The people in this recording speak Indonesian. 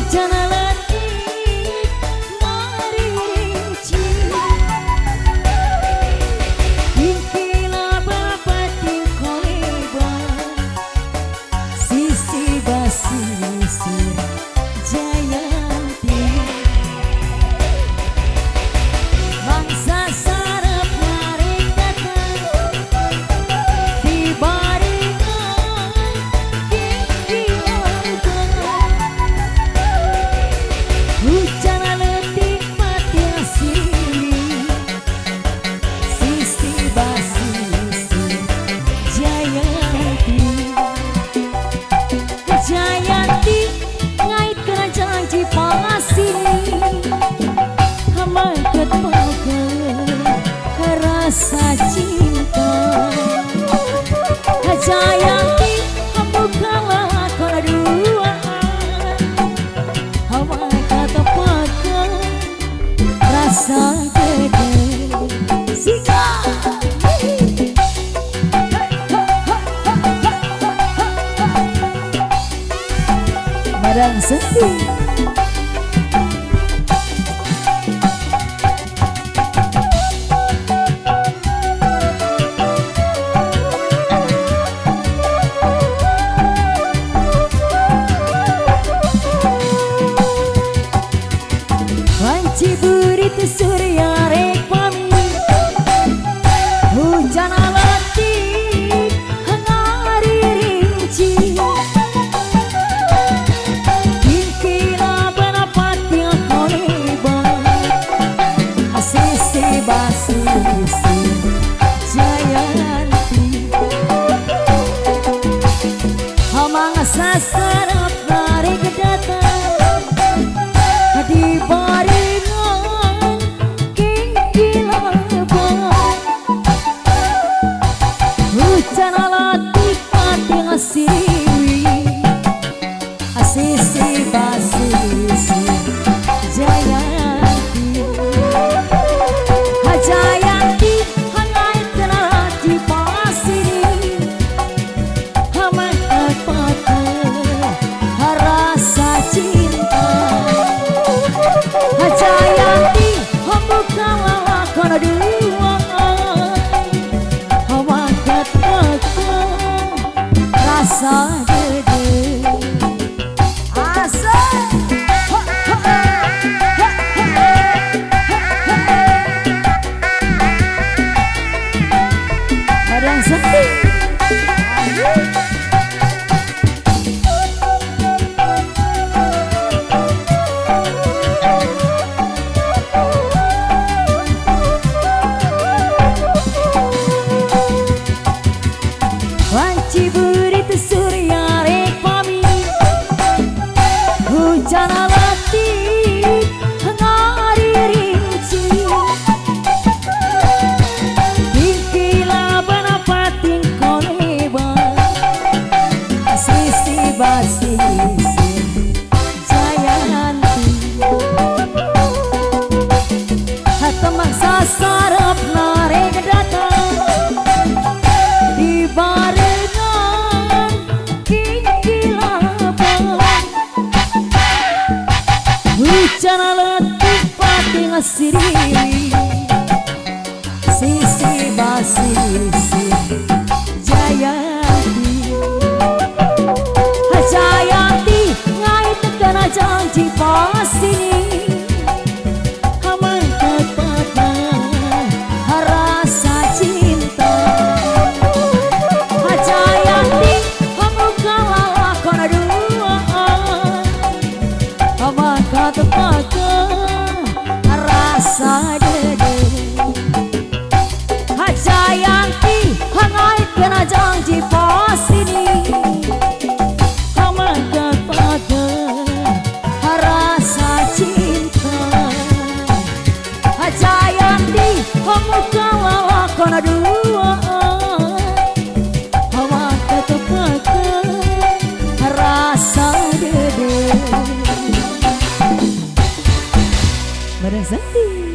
hujan letih merinci, ingkilah bapatin koleban, sisi basisir Jayanti, bangsa sarap narik datang di baringan ginggilan, hujan letih mati asili, sisi basisir Jayanti, Jayanti ngait kerajaan Cipasini, maket makan rasa cinta. Jayanti bukanlah kona duaan, maket makan rasa gede. Sika Marang sedih. Ciburit surya rek pami, hujan letih ngari rinci, ingkila benapati koleban, sisi basisi Jayanti, hamang sasarap narik datang di baringan ginggilan, hujan letih mati ngasiri, sisi basisi Jayanti, Jayanti hangai tenar di pasini, maket makan rasa cinta. Jayanti bukanlah kona duaan, maket makan rasa gede. Asal ada yang sedih. Ciburit surya rek pami, hujan letih ngari rinci, ingkila benapatin koleban, sisi basisi Jayanti, teman sasarap narik datang di barengan ginggilan, hujan letih pati ngasiri, sisi basisi Jayanti, Jayanti ngait kena janji pasini, maket makan rasa cinta. Jayanti bukanlah kona duaan, maket makan rasa gede. Jayanti hangai kena janji pasini, maket makan rasa cinta. Jayanti bukanlah kona duaan, maket makan rasa gede. Marang sedih.